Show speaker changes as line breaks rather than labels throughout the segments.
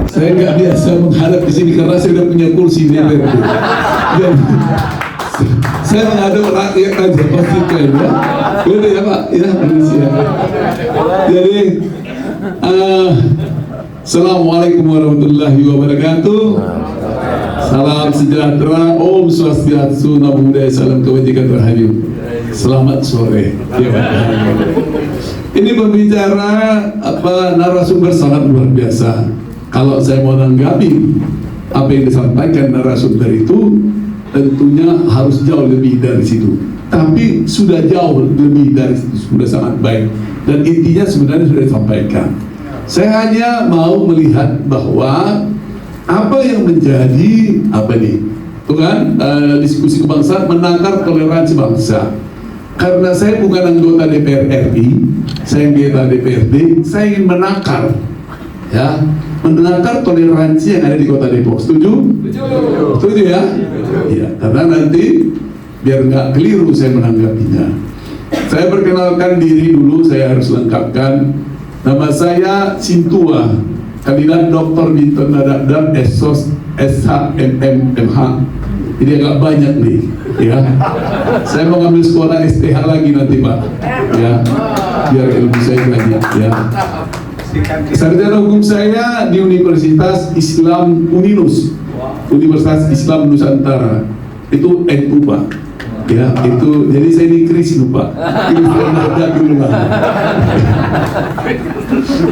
Saya nggak biasa menghadap di sini karena saya sudah punya kursi di DPRD. Dan saya menghadap rakyat aja pastikan ya. Boleh ya Pak? Ya, permisi ya. Jadi, Assalamualaikum warahmatullahi wabarakatuh. Salam sejahtera, Om Swastiastu, Namo Buddhaya, salam kebajikan rahayu. Selamat sore. Ya, ini pembicara narasumber sangat luar biasa. Kalau saya mau menanggapi apa yang disampaikan narasumber itu, tentunya harus jauh lebih dari situ. Tapi sudah jauh lebih dari situ, sudah sangat baik. Dan intinya sebenarnya sudah disampaikan. Saya hanya mau melihat bahwa apa yang menjadi diskusi kebangsaan, menakar toleransi bangsa. Karena saya bukan anggota DPR RI, saya anggota DPRD, saya ingin menakar toleransi yang ada di Kota Depok. Setuju? Setuju ya? Iya, karena nanti biar nggak keliru saya menanggapinya. Saya perkenalkan diri dulu, saya harus lengkapkan. Nama saya Sintua, kandidat Dr. Binton Nadab Esos SHMMH. Jadi agak banyak nih, ya. Saya mau ngambil sekolah STH lagi nanti Pak, ya, biar ilmu saya banyak, ya. Sarjana hukum saya di Universitas Islam Uninus, Universitas Islam Nusantara. Itu NU Pak. Ya, itu jadi saya di kris lupa.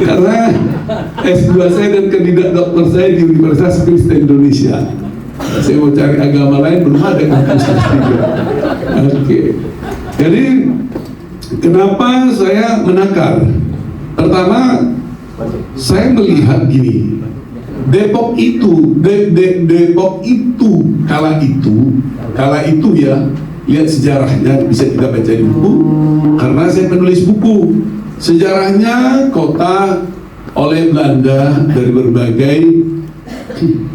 Karena S2 saya dan kandidat dokter saya di Universitas Kristen Indonesia. Saya mau cari agama lain, belum ada kampus juga. Oke. Jadi kenapa saya menakar? Pertama, saya melihat gini. Depok itu kala itu ya, lihat sejarahnya, bisa kita baca di buku, karena saya penulis buku. Sejarahnya kota oleh Belanda dari berbagai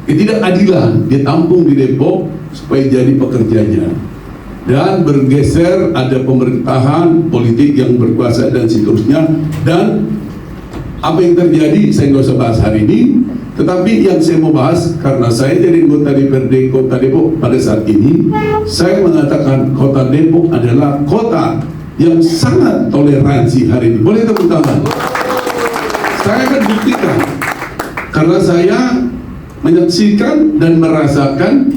ketidakadilan ditampung di Depok supaya jadi pekerjanya, dan bergeser, ada pemerintahan politik yang berkuasa dan seterusnya. Dan apa yang terjadi saya nggak usah bahas hari ini. Tetapi yang saya mau bahas, karena saya jadi anggota DPRD Kota Depok pada saat ini, saya mengatakan Kota Depok adalah kota yang sangat toleransi hari ini. Boleh tepuk tangan? Saya akan buktikan, karena saya menyaksikan dan merasakan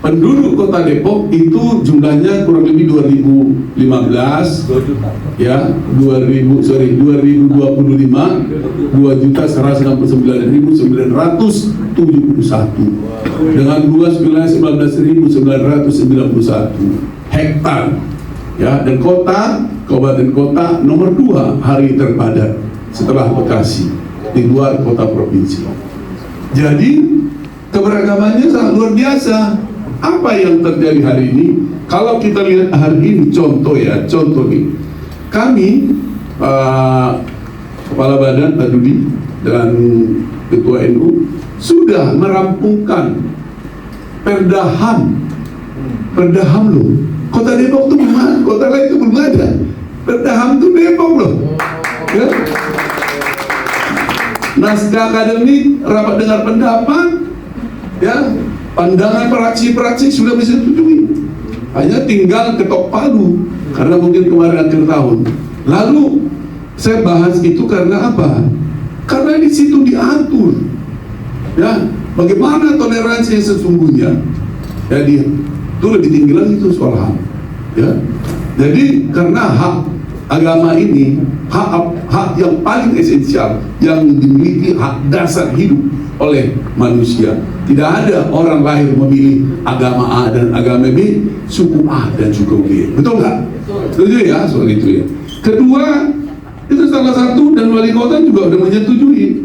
penduduk Kota Depok itu jumlahnya kurang lebih 2015 ya 2025 2.169.971 dengan luas wilayah 19.991 hektar ya, dan kabupaten kota nomor 2 hari terpadat setelah Bekasi di luar kota provinsi. Jadi keberagamannya sangat luar biasa. Apa yang terjadi hari ini? Kalau kita lihat hari ini, contoh nih, kami Kepala Badan Pak Dudi dan Ketua NU sudah merampungkan Perdaham loh. Kota Depok itu belum ada, kota lain itu belum ada. Perdaham itu Depok loh. Ya? Naskah akademik, rapat dengar pendapat, ya, pandangan praksi sudah bisa disetujui. Hanya tinggal ketok palu karena mungkin kemarin akhir tahun. Lalu saya bahas itu karena apa? Karena di situ diatur, ya, bagaimana toleransi yang sesungguhnya. Jadi itu lebih tinggi lagi itu soal HAM, ya. Jadi karena hak agama ini hak yang paling esensial yang dimiliki, hak dasar hidup oleh manusia. Tidak ada orang lahir memilih agama A dan agama B, suku A dan suku B. Betul nggak? Setuju ya soal itu ya. Kedua, itu salah satu, dan wali kota juga sudah menyetujui,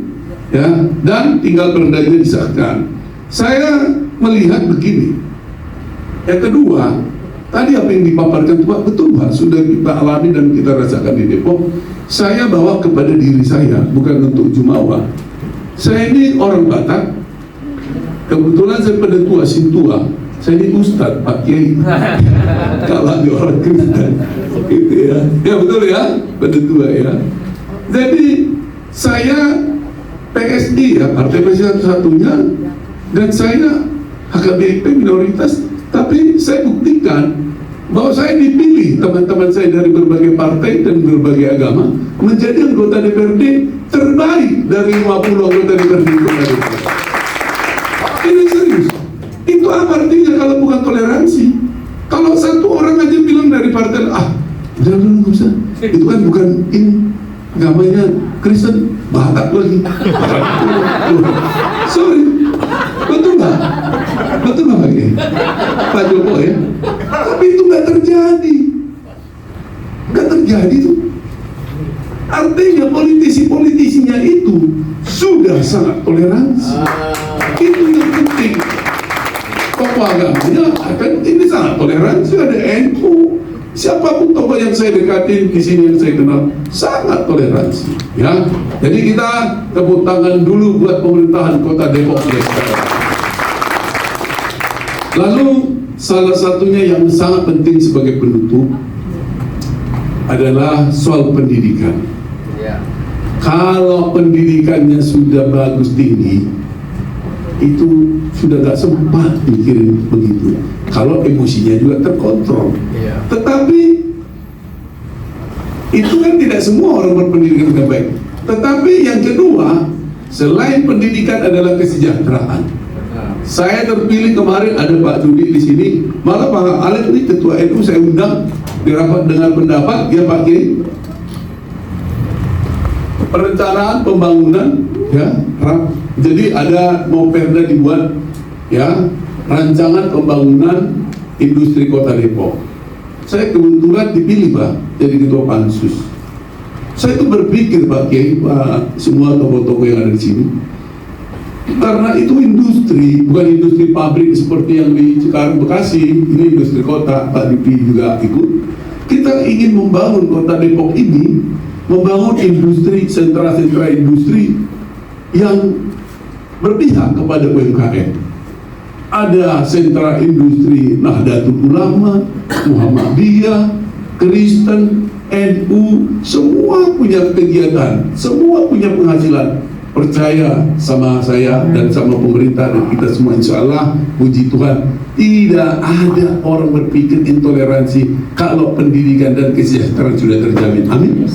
ya, dan tinggal perdanya disahkan. Saya melihat begini. Yang kedua, tadi apa yang dipaparkan Pak, betul Pak, sudah kita alami dan kita rasakan di Depok. Saya bawa kepada diri saya, bukan untuk jumawa. Saya ini orang Batak. Kebetulan saya pendetua Sintua. Saya ini Ustadz, Pak Kiai. Kalau di orang Kristen, gitu ya. Ya betul ya, pendetua ya. Jadi saya PSI ya, partai PSI satu-satunya, dan saya HKBP minoritas, tapi saya buktikan bahwa saya dipilih teman-teman saya dari berbagai partai dan berbagai agama menjadi anggota DPRD terbaik dari 50 anggota DPRD. Ini serius. Itu apa artinya kalau bukan toleransi? Kalau satu orang aja bilang dari partai, udah nggak usah. Itu kan bukan ini agamanya Kristen, Batak lagi. Sorry, betul nggak? Betul nggak Pak Joko ya? Tapi itu nggak terjadi, nggak terjadi tuh. Artinya politisi-politisinya itu sudah sangat toleransi. Itu yang penting. Tokoh agamanya akan ini sangat toleransi, ada NU. Siapapun tokoh yang saya dekatin di sini yang saya kenal sangat toleransi. Ya, jadi kita tepuk tangan dulu buat pemerintahan Kota Depok ya. Lalu salah satunya yang sangat penting sebagai penutup adalah soal pendidikan. Kalau pendidikannya sudah bagus tinggi, itu sudah gak sempat mikirin begitu. Kalau emosinya juga terkontrol. Tetapi itu kan tidak semua orang berpendidikan dengan baik. Tetapi yang kedua, selain pendidikan adalah kesejahteraan. Saya terpilih kemarin, ada Pak Judi di sini, malah Pak Alek ini ketua NU saya undang di rapat dengar pendapat, ya Pak Kiai. Perencanaan pembangunan, ya, jadi ada mau perda dibuat, ya, rancangan pembangunan industri Kota Depok. Saya kebetulan dipilih Pak jadi ketua pansus. Saya itu berpikir Pak Kiai, Pak, semua tokoh-tokoh yang ada di sini, karena itu industri, bukan industri pabrik seperti yang di Cikarang Bekasi, ini industri kota, Pak Dipi juga ikut. Kita ingin membangun Kota Depok ini, membangun industri, sentra-sentra industri yang berpihak kepada UMKM. Ada sentra industri Nahdlatul Ulama, Muhammadiyah, Kristen, NU, semua punya kegiatan, semua punya penghasilan. Percaya sama saya dan sama pemerintah dan kita semua, insya Allah, puji Tuhan, tidak ada orang berpikir intoleransi kalau pendidikan dan kesejahteraan sudah terjamin. Amin.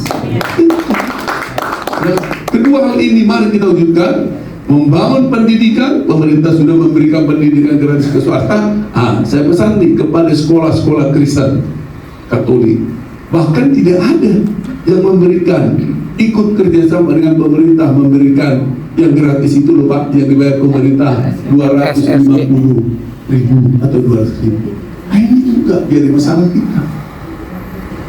Nah, kedua hal ini mari kita wujudkan. Membangun pendidikan, pemerintah sudah memberikan pendidikan gratis ke swasta. Saya pesan nih kepada sekolah-sekolah Kristen Katolik, bahkan tidak ada yang memberikan, ikut kerjasama dengan pemerintah memberikan yang gratis itu loh Pak, yang dibayar pemerintah 250.000 atau 200.000. Ini juga jadi masalah kita.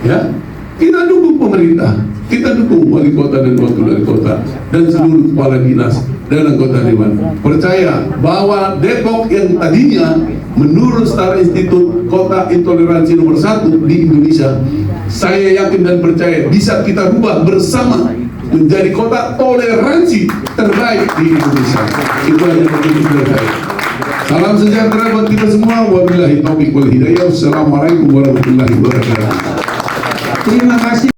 Ya, kita dukung pemerintah, kita dukung wali kota dan wakil wali kota dan seluruh kepala dinas dan anggota dewan. Percaya bahwa Depok yang tadinya menurut Setara Institut kota intoleransi nomor 1 di Indonesia, saya yakin dan percaya bisa kita rubah bersama menjadi kota toleransi terbaik di Indonesia. Itu hanya begitu saya. Salam sejahtera buat kita semua. Wabillahi taufiq wal hidayah. Wassalamualaikum warahmatullahi wabarakatuh.
Terima kasih.